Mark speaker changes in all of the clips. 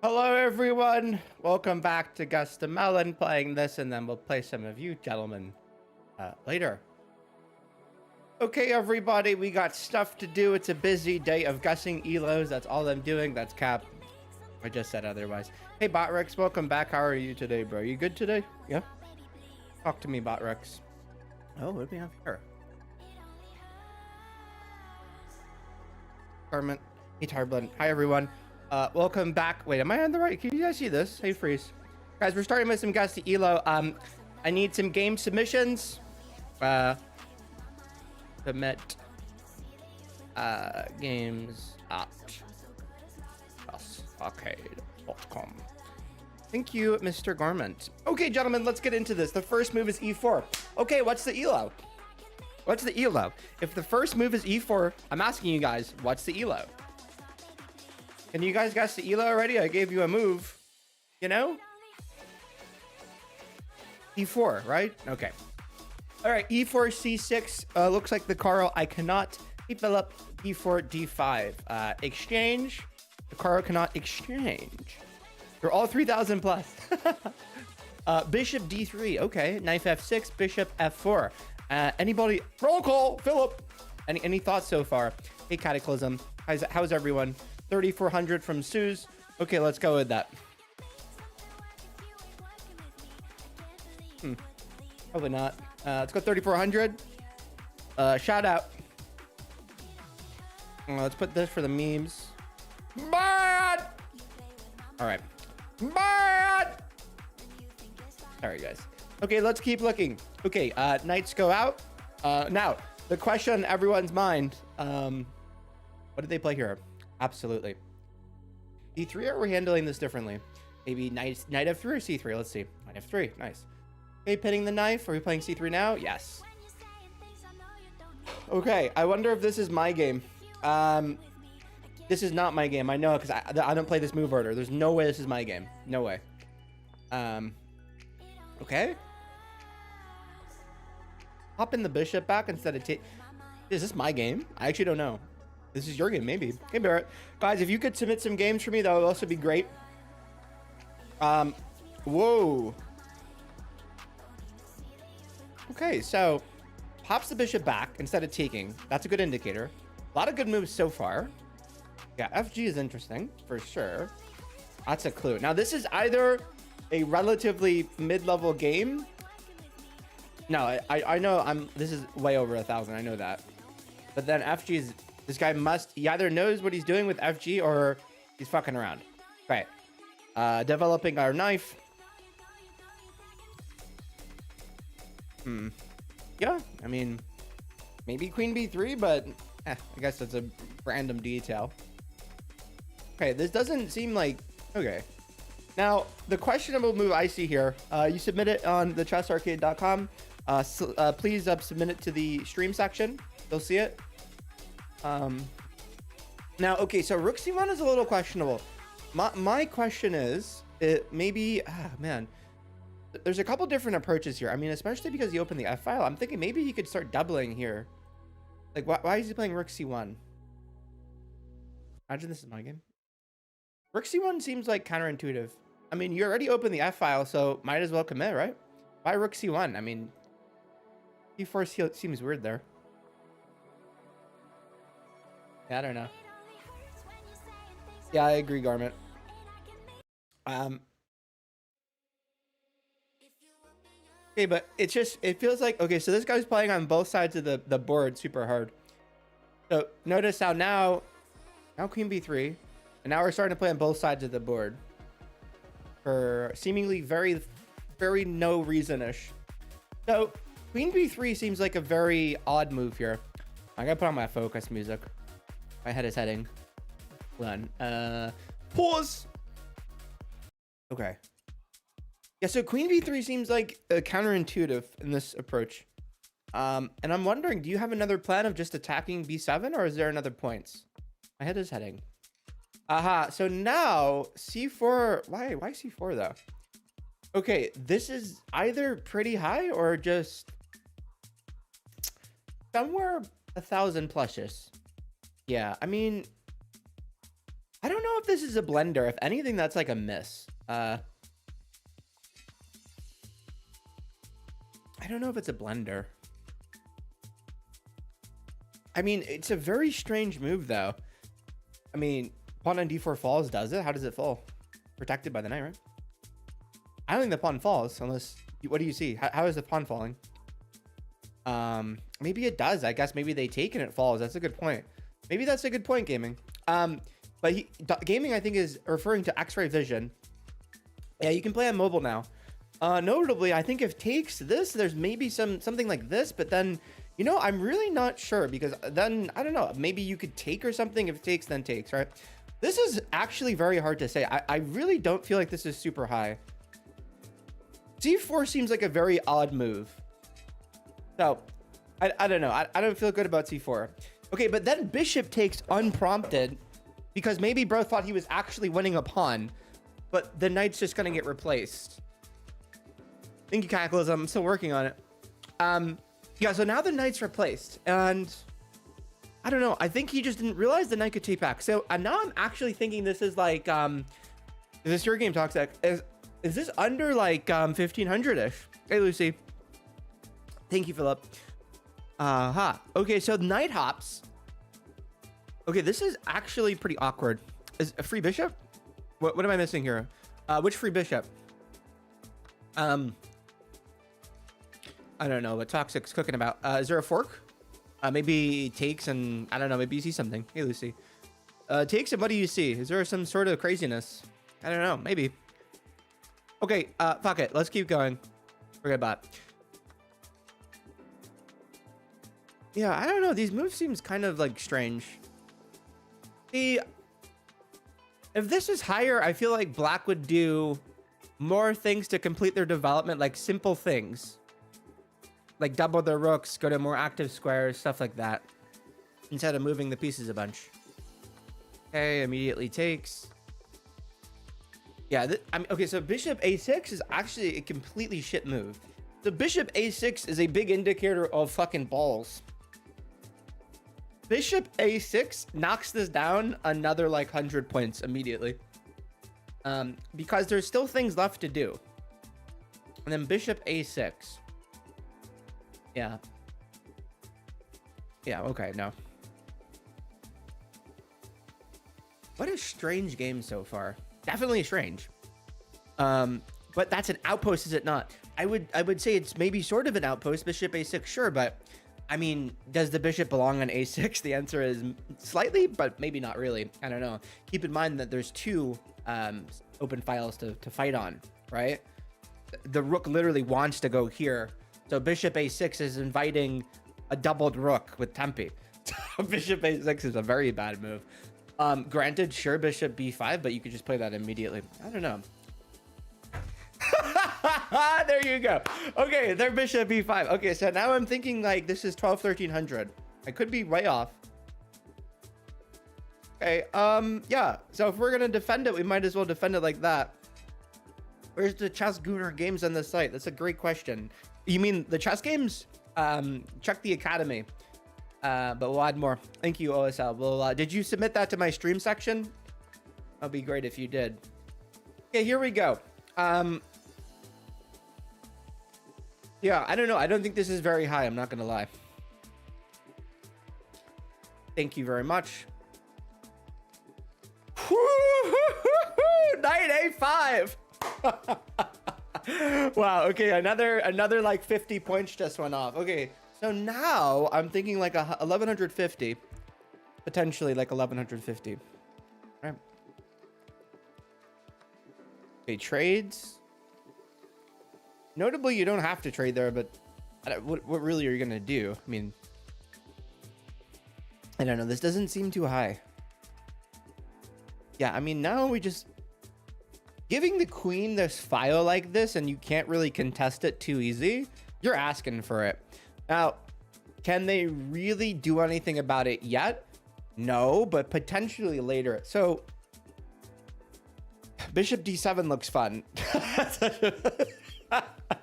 Speaker 1: Hello, everyone. Welcome back to Gus the Melon playing this, and then we'll play some of you gentlemen later. Okay, everybody, we got stuff to do. It's a busy day of guessing ELOs. That's all I'm doing. That's cap. I just said otherwise. Hey, Botrex, welcome back. How are you today, bro? You good today? Yeah? Talk to me, Botrex. Oh, what do we have here? Carmen. Hey, Tarblin. Hi, everyone. Welcome back. Wait, am I on the right? Can you guys see this? Hey, Freeze. Guys, we're starting with some Guess the ELO. I need some game submissions. Submit games at arcade.com. Thank you, Mr. Garment. Okay, gentlemen, let's get into this. The first move is E4. Okay, what's the ELO? What's the ELO? If the first move is E4, I'm asking you guys, what's the ELO? Can you guys guess the ELO already? I gave you a move, you know? E4, right? Okay. All right, E4, C6. Looks like the Carl. I cannot develop E4, D5. Exchange. The Carl cannot exchange. They're all 3,000 plus. Bishop D3. Okay. Knife F6. Bishop F4. Anybody? Roll call. Philip. Any thoughts so far? Hey, Cataclysm. How's everyone? 3,400 from Suze. Okay, let's go with that. Probably not. Let's go 3,400. Shout out. Let's put this for the memes. Bad. All right. Bad. Sorry, guys. Okay, let's keep looking. Okay, knights go out. Now, the question on everyone's mind. What did they play here? Absolutely. D3, or are we handling this differently? Maybe knight F3 or C3? Let's see. Knight F3. Nice. Okay, pinning the knife. Are we playing C3 now? Yes. Okay, I wonder if this is my game. This is not my game. I know, because I don't play this move order. There's no way this is my game. No way. Okay. Hop in the bishop back instead of is this my game? I actually don't know. This is your game, maybe. Hey, Barrett. Guys, if you could submit some games for me, that would also be great. Whoa. Okay, so pops the bishop back instead of taking. That's a good indicator. A lot of good moves so far. Yeah, FG is interesting for sure. That's a clue. Now, this is either a relatively mid-level game. No, I know this is way over 1,000. I know that. But then FG is, this guy he either knows what he's doing with FG or he's fucking around. Right. Developing our knife. Yeah, I mean, maybe Queen B3, but I guess that's a random detail. Okay, this doesn't seem like, okay. Now, the questionable move I see here, you submit it on the chessarcade.com. Please submit it to the stream section. You'll see it. Now, okay, so Rook C1 is a little questionable. My question is, maybe, man, there's a couple different approaches here. I mean, especially because he opened the F file. I'm thinking maybe he could start doubling here. Like, why is he playing Rook C1? Imagine this is my game. Rook C1 seems like counterintuitive. I mean, you already opened the F file, so might as well commit, right? Why Rook C1? I mean, E4 seems weird there. Yeah, I don't know. Yeah, I agree, Garment. Okay, but it feels like, okay, so this guy's playing on both sides of the board super hard. So notice how now Queen B3, and now we're starting to play on both sides of the board for seemingly very, very no reason-ish. So Queen B3 seems like a very odd move here. I gotta put on my focus music. My head is heading. Hold on. Pause. Okay. Yeah, so Queen B3 seems like counterintuitive in this approach. And I'm wondering, do you have another plan of just attacking B7, or is there another points? My head is heading. Aha, so now C4, why C4 though? Okay, this is either pretty high or just somewhere 1,000 plushes. Yeah, I mean, I don't know if this is a blender. If anything, that's like a miss. I don't know if it's a blender. I mean, it's a very strange move, though. I mean, pawn on d4 falls, does it? How does it fall? Protected by the knight, right? I don't think the pawn falls, unless... What do you see? How is the pawn falling? Maybe it does. I guess maybe they take and it falls. That's a good point. Maybe that's a good point, gaming. But gaming, I think, is referring to X-ray vision. Yeah, you can play on mobile now. Notably, I think if takes this, there's maybe something like this, but then, you know, I'm really not sure, because then, I don't know, maybe you could take or something. If takes, then takes, right? This is actually very hard to say. I really don't feel like this is super high. C4 seems like a very odd move. So, I don't know. I don't feel good about C4. Okay, but then bishop takes unprompted, because maybe bro thought he was actually winning a pawn, but the knight's just gonna get replaced. Thank you, Cackles. I'm still working on it. Yeah, so now the knight's replaced, and I don't know. I think he just didn't realize the knight could take back. So now I'm actually thinking this is like, is this your game, Toxic? Is this under like 1500-ish? Hey, Lucy. Thank you, Philip. Okay, so knight hops. Okay, this is actually pretty awkward. Is a free bishop? What am I missing here? Which free bishop? I don't know what Toxic's cooking about. Is there a fork? Maybe takes and I don't know. Maybe you see something. Hey, Lucy. Takes and what do you see? Is there some sort of craziness? I don't know. Maybe. Okay. Fuck it. Let's keep going. Forget about it. Yeah, I don't know. These moves seems kind of like strange. See, if this is higher, I feel like black would do more things to complete their development, like simple things. Like double their rooks, go to more active squares, stuff like that. Instead of moving the pieces a bunch. Okay, immediately takes. Yeah, I mean, okay, so bishop a6 is actually a completely shit move. The bishop a6 is a big indicator of fucking balls. Bishop a6 knocks this down another like 100 points immediately. Because there's still things left to do. And then bishop a6. Yeah. Yeah, okay, no. What a strange game so far. Definitely strange. But that's an outpost, is it not? I would say it's maybe sort of an outpost, bishop a6, sure, but I mean, does the bishop belong on a6? The answer is slightly, but maybe not really. I don't know. Keep in mind that there's two open files to fight on, right? The rook literally wants to go here. So bishop a6 is inviting a doubled rook with Tempe. Bishop a6 is a very bad move. Granted, sure, bishop b5, but you could just play that immediately. I don't know. There you go. Okay, they're bishop b5. Okay, so now I'm thinking like this is 1300. I could be way off. Okay, yeah. So if we're gonna defend it, we might as well defend it like that. Where's the chess gooner games on the site? That's a great question. You mean the chess games? Check the academy. But we'll add more. Thank you, OSL. Well, did you submit that to my stream section? That'd be great if you did. Okay, here we go. Yeah, I don't know. I don't think this is very high. I'm not gonna lie. Thank you very much. Knight a5. Wow. Okay, another like 50 points just went off. Okay, so now I'm thinking like 1150, potentially like 1150. All right. Okay, trades. Notably, you don't have to trade there, but what really are you gonna do? I mean, I don't know. This doesn't seem too high. Yeah, I mean, now we just giving the queen this file like this, and you can't really contest it too easy. You're asking for it. Now, can they really do anything about it yet? No, but potentially later. So, bishop d7 looks fun.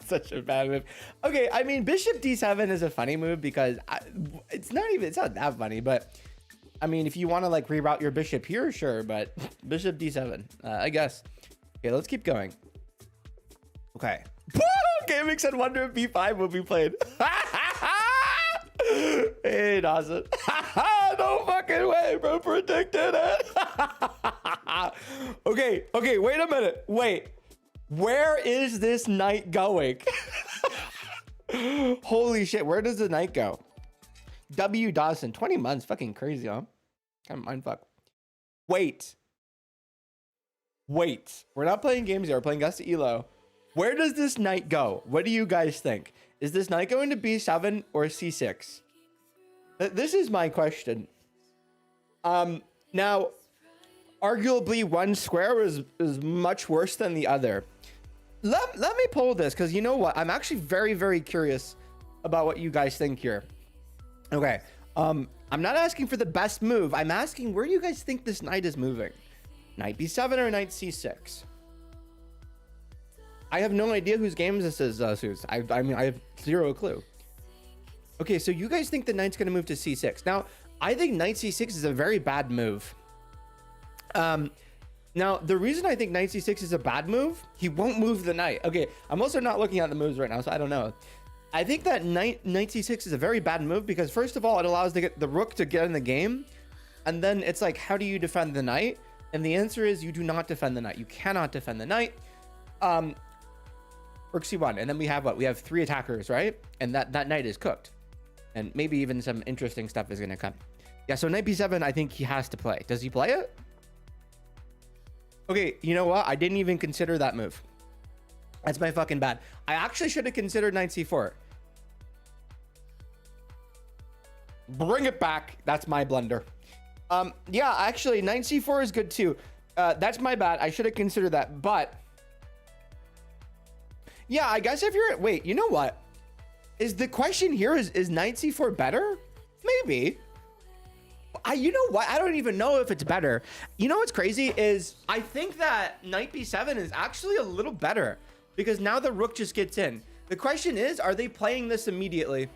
Speaker 1: Such a bad move. Okay, I mean, bishop d7 is a funny move because it's not that funny, but I mean, if you want to like reroute your bishop here, sure, but bishop d7, I guess. Okay, let's keep going. Okay. Gaming said wonder if b5 will be played. Hey, Dawson. No fucking way, bro. Predicted it. Okay, wait a minute. Wait. Where is this knight going? Holy shit, where does the knight go? W. Dawson, 20 months. Fucking crazy, huh? Kind of mindfuck. Wait. We're not playing games here. We're playing Gus ELO. Where does this knight go? What do you guys think? Is this knight going to b7 or c6? This is my question. Now, arguably one square is much worse than the other. Let me pull this, because you know what? I'm actually very, very curious about what you guys think here. Okay. I'm not asking for the best move. I'm asking, where do you guys think this knight is moving? Knight b7 or knight c6? I have no idea whose games this is, Zeus. I mean, I have zero clue. Okay, so you guys think the knight's going to move to c6. Now, I think knight c6 is a very bad move. Now, the reason I think knight c6 is a bad move, he won't move the knight. Okay, I'm also not looking at the moves right now, so I don't know. I think that knight c6 is a very bad move because, first of all, it allows the rook to get in the game. And then it's like, how do you defend the knight? And the answer is you do not defend the knight. You cannot defend the knight. Rook c1. And then we have what? We have 3 attackers, right? And that knight is cooked. And maybe even some interesting stuff is going to come. Yeah, so knight b7, I think he has to play. Does he play it? Okay, you know what? I didn't even consider that move. That's my fucking bad. I actually should have considered knight c4. Bring it back. That's my blunder. Yeah, actually, knight c4 is good too. That's my bad. I should have considered that. But yeah, I guess if you're... Wait, you know what? Is the question here, is knight c4 better? Maybe. You know what? I don't even know if it's better. You know what's crazy is I think that knight b7 is actually a little better because now the rook just gets in. The question is, are they playing this immediately?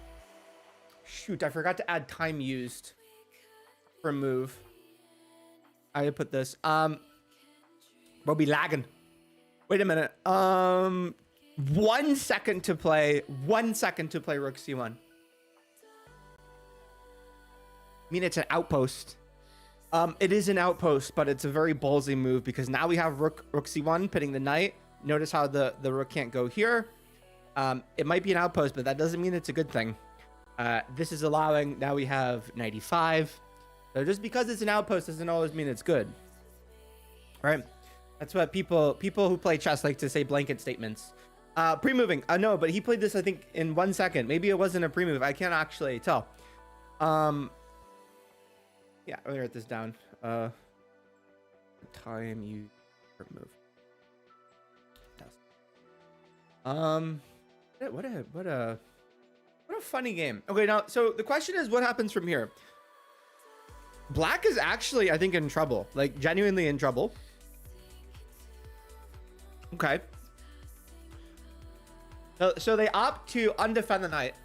Speaker 1: Shoot, I forgot to add time used for move. I had to put this. We'll be lagging. Wait a minute. 1 second to play. 1 second to play rook c1. I mean, it's an outpost. It is an outpost, but it's a very ballsy move because now we have rook c1 pitting the knight. Notice how the rook can't go here. It might be an outpost, but that doesn't mean it's a good thing. This is allowing, now we have knight e5. So just because it's an outpost doesn't always mean it's good. Right? That's what people who play chess like to say blanket statements. Pre-moving. No, but he played this, I think, in 1 second. Maybe it wasn't a pre-move. I can't actually tell. Yeah, let me write this down. Time you move. What a funny game. Okay, now so the question is, what happens from here? Black is actually, I think, in trouble. Like, genuinely in trouble. Okay. So they opt to undefend the knight.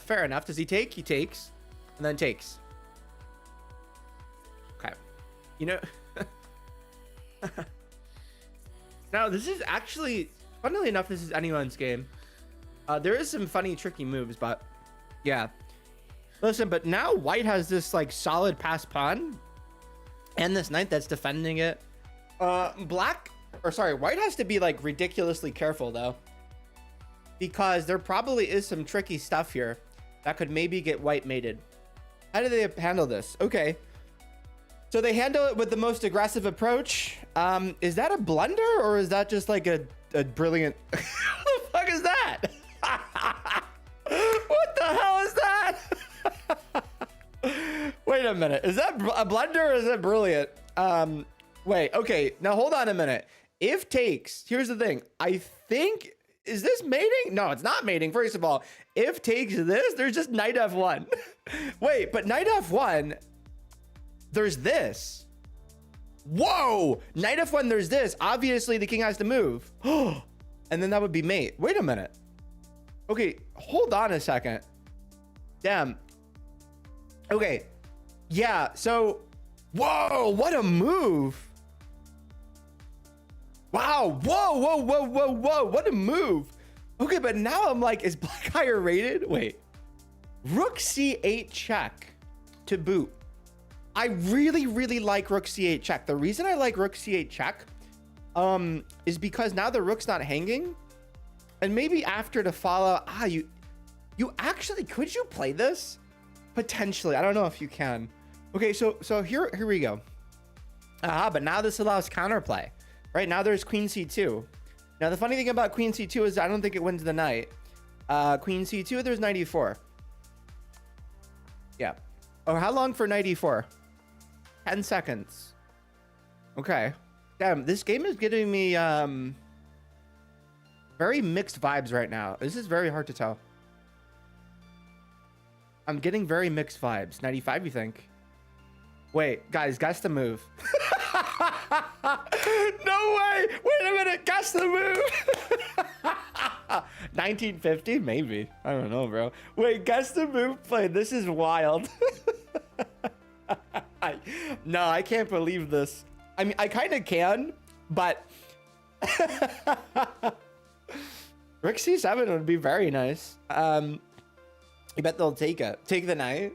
Speaker 1: Fair enough. Does he take? He takes. And then takes. Okay. You know... Now, this is actually... Funnily enough, this is anyone's game. There is some funny, tricky moves, but... Yeah. Listen, but now white has this, like, solid pass pawn. And this knight that's defending it. White has to be, like, ridiculously careful, though. Because there probably is some tricky stuff here that could maybe get white mated. How do they handle this? Okay. So they handle it with the most aggressive approach. Is that a blunder or is that just like a brilliant... What the fuck is that? What the hell is that? Wait a minute. Is that a blunder or is it brilliant? Wait, okay. Now hold on a minute. If takes, here's the thing. I think... Is this mating? No, it's not mating. First of all, if takes this, there's just knight f1. Wait, but knight f1, there's this. Whoa! Knight f1, there's this. Obviously, the king has to move. And then that would be mate. Wait a minute. Okay, hold on a second. Damn. Okay. Yeah, so Whoa, what a move. Wow, whoa, whoa, whoa, whoa, whoa, what a move. Okay, but now I'm like, is black higher rated? Wait, rook c8 check to boot. I really, really like rook c8 check. The reason I like rook c8 check is because now the rook's not hanging, and maybe after to follow, you actually, could you play this? Potentially, I don't know if you can. Okay, so here we go. But now this allows counterplay. Right now there's queen c2. Now the funny thing about queen c2 is I don't think it wins the knight. Queen c2, there's knight e4. Yeah. Oh, how long for knight e4? 10 seconds. Okay. Damn, this game is giving me very mixed vibes right now. This is very hard to tell. I'm getting very mixed vibes. 95, you think? Wait, guys, guess the move. No way! Wait a minute, guess the move. 1950, maybe. I don't know, bro. Wait, guess the move played. This is wild. No, I can't believe this. I mean, I kind of can, but rook c7 would be very nice. I bet they'll take it. Take the knight.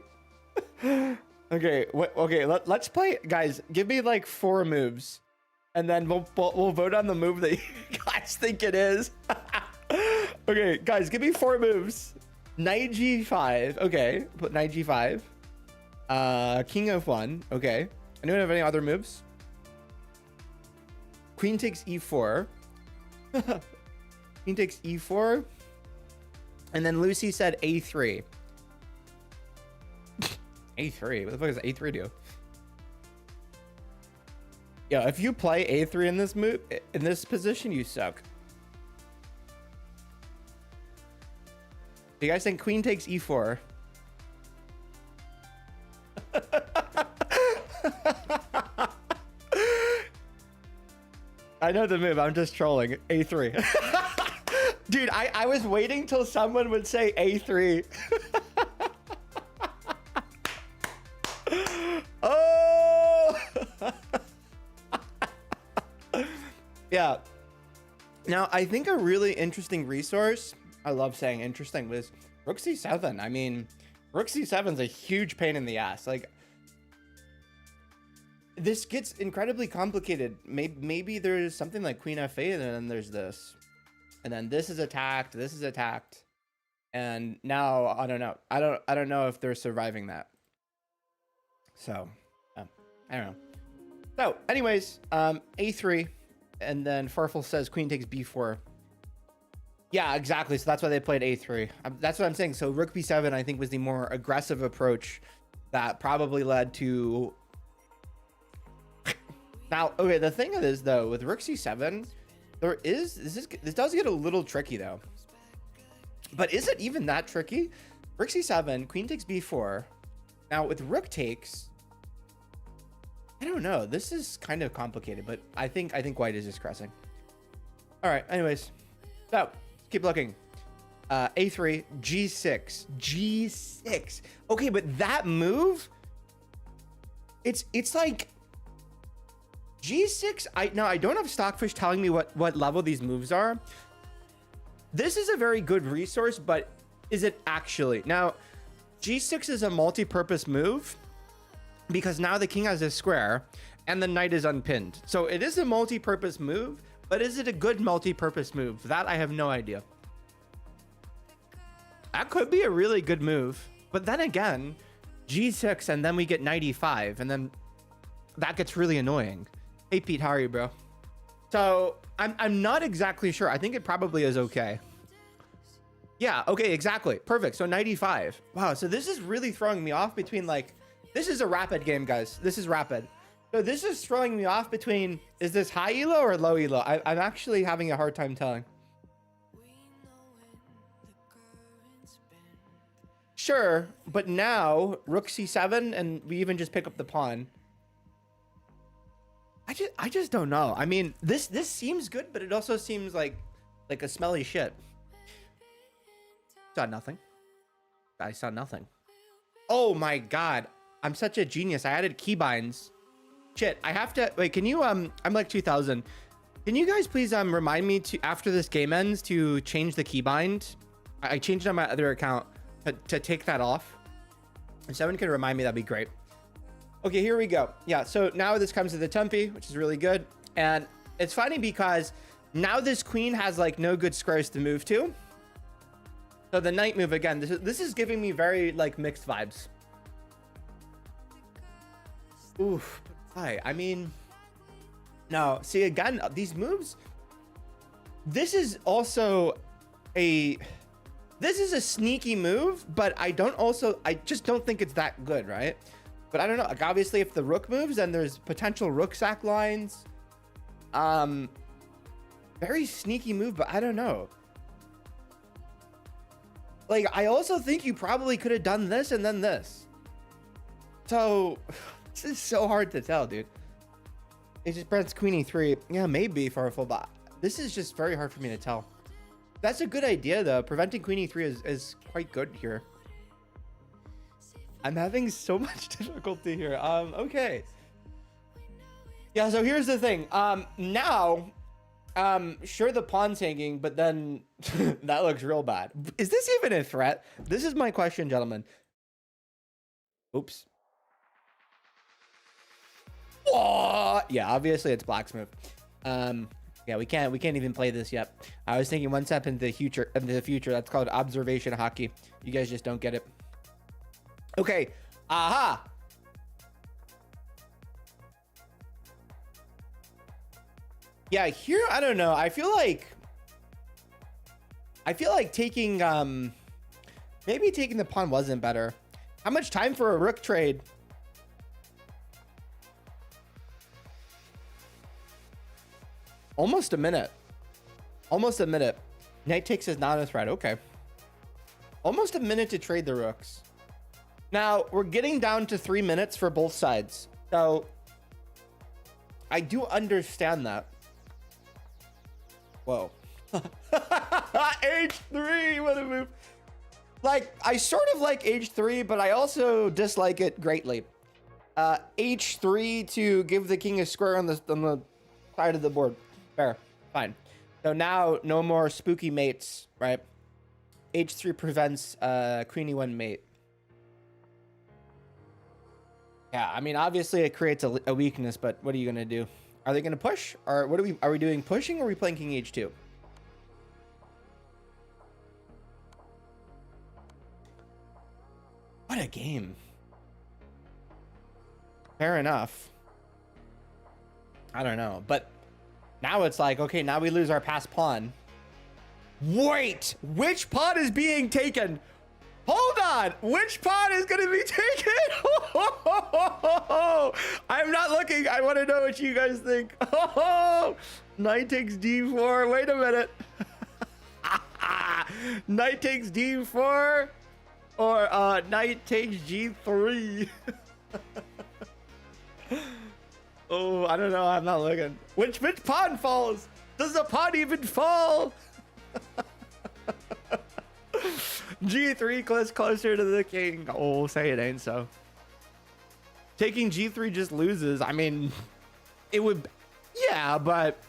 Speaker 1: Okay, okay. Let's play, guys. Give me like 4 moves, and then we'll vote on the move that you guys think it is. Okay, guys, give me 4 moves. Knight g5. Okay, put knight g5. King f1. Okay. Anyone have any other moves? Queen takes e4. Queen takes e4. And then Lucy said a3. a3? What the fuck does a3 do? Yeah, if you play a3 in this move, in this position, you suck. You guys think queen takes e4? I know the move. I'm just trolling. A3. Dude, I was waiting till someone would say A3. Oh! Yeah. Now, I think a really interesting resource, I love saying interesting, was rook c7. I mean, rook c7 is a huge pain in the ass. Like, this gets incredibly complicated. Maybe there's something like queen f8, and then there's this. And then this is attacked, this is attacked. And now, I don't know. I don't know if they're surviving that. So, I don't know. So, anyways, a3. And then Farfel says queen takes b4. Yeah, exactly. So that's why they played a3. That's what I'm saying. So rook b7, I think, was the more aggressive approach that probably led to... Now, okay, the thing is, though, with rook c7, this does get a little tricky, though. But is it even that tricky? Rook c7, queen takes b4. Now, with rook takes... I don't know. This is kind of complicated, but I think white is just cressing. All right. Anyways, so let's keep looking. A3, G6, G6. Okay, but that move, it's like G6. I don't have Stockfish telling me what level these moves are. This is a very good resource, but is it actually? Now, G6 is a multi-purpose move, because now the king has a square and the knight is unpinned. So it is a multi-purpose move, but is it a good multi-purpose move? That I have no idea. That could be a really good move. But then again, G6 and then we get knight e5, and then that gets really annoying. Hey Pete, how are you, bro? So I'm not exactly sure. I think it probably is okay. Yeah, okay, exactly. Perfect. So knight e5. Wow, so this is really throwing me off between, like, this is a rapid game, guys. This is rapid. So this is throwing me off between, is this high elo or low elo? I'm actually having a hard time telling. Sure, but now rook c7, and we even just pick up the pawn. I just don't know. I mean, this seems good, but it also seems like a smelly shit. Saw nothing. I saw nothing. Oh my god. I'm such a genius. I added keybinds Shit, I have to wait. Can you I'm like 2000. Can you guys please remind me to, after this game ends, to change the keybind? I changed it on my other account to take that off. If someone can remind me, that'd be great. Okay, here we go. Yeah, so now this comes to the Tumpy, which is really good. And it's funny because now this queen has like no good squares to move to. So the knight move again, this is giving me very like mixed vibes. Oof, I mean, no, see again, these moves, this is also this is a sneaky move, but I just don't think it's that good, right? But I don't know, like obviously if the rook moves, then there's potential rook sack lines. Very sneaky move, but I don't know. Like, I also think you probably could have done this and then this. So, this is so hard to tell, dude. It just prevents queen e3. Yeah, maybe for a full bot. This is just very hard for me to tell. That's a good idea, though. Preventing queen e3 is quite good here. I'm having so much difficulty here. Okay. Yeah, so here's the thing. Now, sure, the pawn's hanging, but then that looks real bad. Is this even a threat? This is my question, gentlemen. Oops. Oh, yeah, obviously it's black's move. Yeah, we can't even play this yet. I was thinking one step into the future. That's called observation hockey. You guys just don't get it. Okay. Aha. Yeah, here I don't know. I feel like taking maybe taking the pawn wasn't better. How much time for a rook trade? Almost a minute. Almost a minute. Knight takes is not a threat. Okay. Almost a minute to trade the rooks. Now, we're getting down to 3 minutes for both sides. So, I do understand that. Whoa. H3, what a move. Like, I sort of like H3, but I also dislike it greatly. H3 to give the king a square on the side of the board. Fair, fine. So now, no more spooky mates, right? H3 prevents queen e1 mate. Yeah, I mean, obviously it creates a weakness, but what are you gonna do? Are they gonna push, or what are we doing? Pushing, or are we playing king h2? What a game. Fair enough. I don't know, but now it's like, okay, now we lose our passed pawn. Wait, which pawn is being taken? Hold on, which pawn is going to be taken? I'm not looking. I want to know what you guys think. Knight takes d4. Wait a minute. Knight takes d4 or knight takes g3. Oh, I don't know. I'm not looking. Which pawn falls? Does the pawn even fall? G3 closer to the king. Oh, say it ain't so. Taking G3 just loses. I mean, it would, yeah, but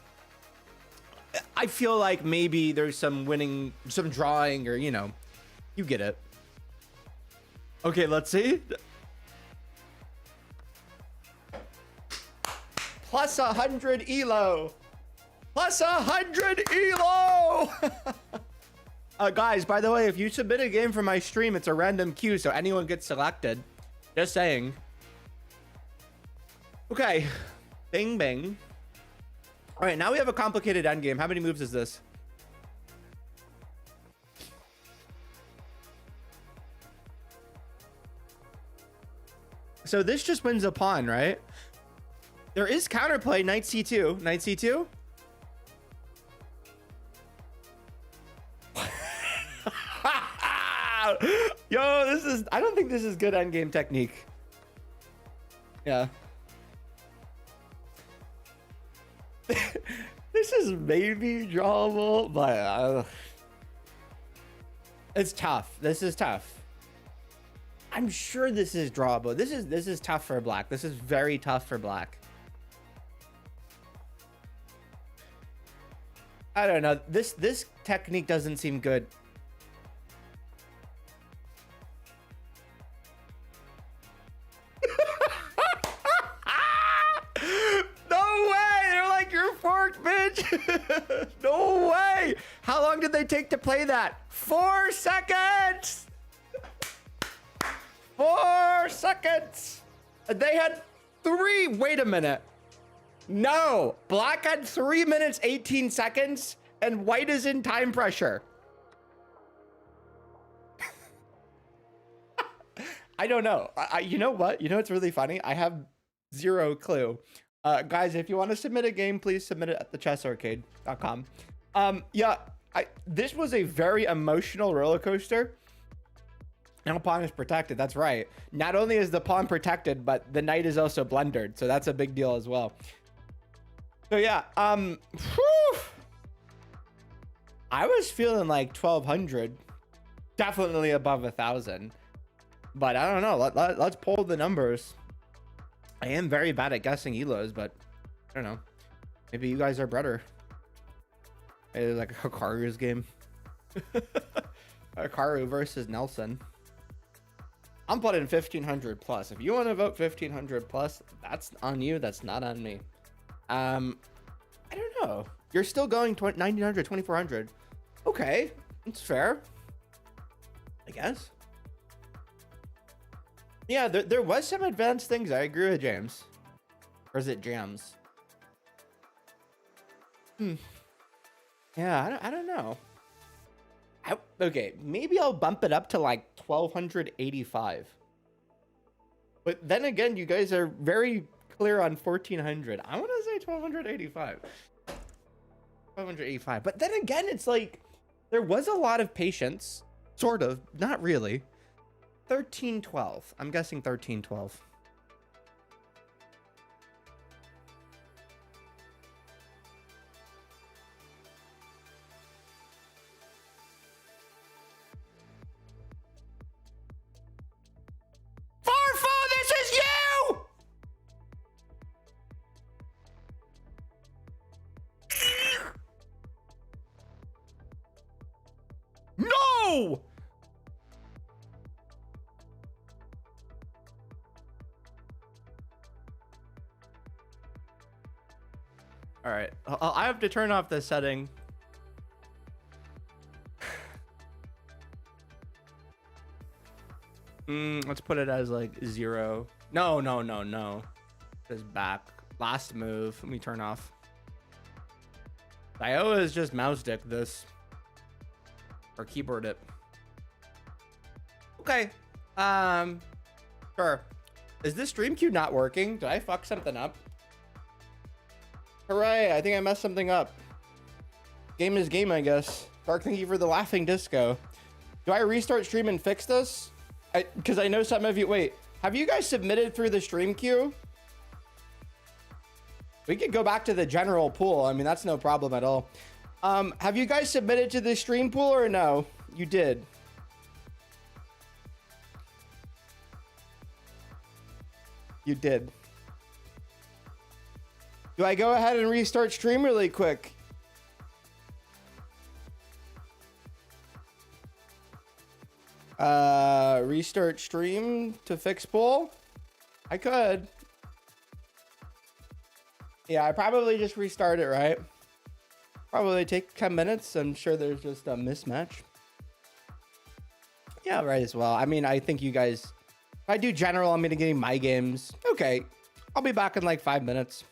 Speaker 1: I feel like maybe there's some winning, some drawing, or, you know, you get it. Okay, let's see. Plus 100 ELO. Plus 100 ELO. Guys, by the way, if you submit a game for my stream, it's a random queue, so anyone gets selected. Just saying. Okay. Bing, bing. All right, now we have a complicated endgame. How many moves is this? So this just wins a pawn, right? There is counterplay, knight c2. Knight c2. Yo, this is, I don't think this is good endgame technique. Yeah. This is maybe drawable, but it's tough. This is tough. I'm sure this is drawable. This is tough for black. This is very tough for black. I don't know. This technique doesn't seem good. No way! They're like, you're forked, bitch. No way! How long did they take to play that? 4 seconds. 4 seconds. They had 3. Wait a minute. No, black had 3 minutes, 18 seconds, and white is in time pressure. I don't know. You know what? You know what's really funny? I have 0 clue. Guys, if you want to submit a game, please submit it at thechessarcade.com. Yeah, this was a very emotional roller coaster. Now pawn is protected. That's right. Not only is the pawn protected, but the knight is also blundered. So that's a big deal as well. So yeah, whew. I was feeling like 1200, definitely above 1000, but I don't know. Let's pull the numbers. I am very bad at guessing ELOs, but I don't know. Maybe you guys are better. Maybe like a Hikaru's game. Hikaru versus Nelson. I'm putting 1500 plus. If you want to vote 1500 plus, that's on you. That's not on me. I don't know. You're still going 1900, 2400. Okay, it's fair, I guess. Yeah, there was some advanced things. I agree with James. Or is it Jams? Yeah, I don't know. Okay, maybe I'll bump it up to like 1285. But then again, you guys are very clear on 1400. I want to say 1285. 1285. But then again, it's like there was a lot of patience, sort of, not really. 1312. I'm guessing 1312. Farfo, this is you! No! All right, I have to turn off the setting. Let's put it as like 0. No. Just back. Last move. Let me turn off. Iowa is just mouse stick this. Or keyboard it. Okay. Sure. Is this stream queue not working? Did I fuck something up? Hooray, I think I messed something up. Game is game, I guess. Dark, thank you for the laughing disco. Do I restart stream and fix this? Because I know some of you... Wait, have you guys submitted through the stream queue? We could go back to the general pool. I mean, that's no problem at all. Have you guys submitted to the stream pool or no? You did. You did. Do I go ahead and restart stream really quick? Restart stream to fix poll? I could. Yeah, I probably just restart it, right? Probably take 10 minutes. I'm sure there's just a mismatch. Yeah, right as well. I mean, I think you guys... If I do general, I'm going to get my games. Okay. I'll be back in like 5 minutes.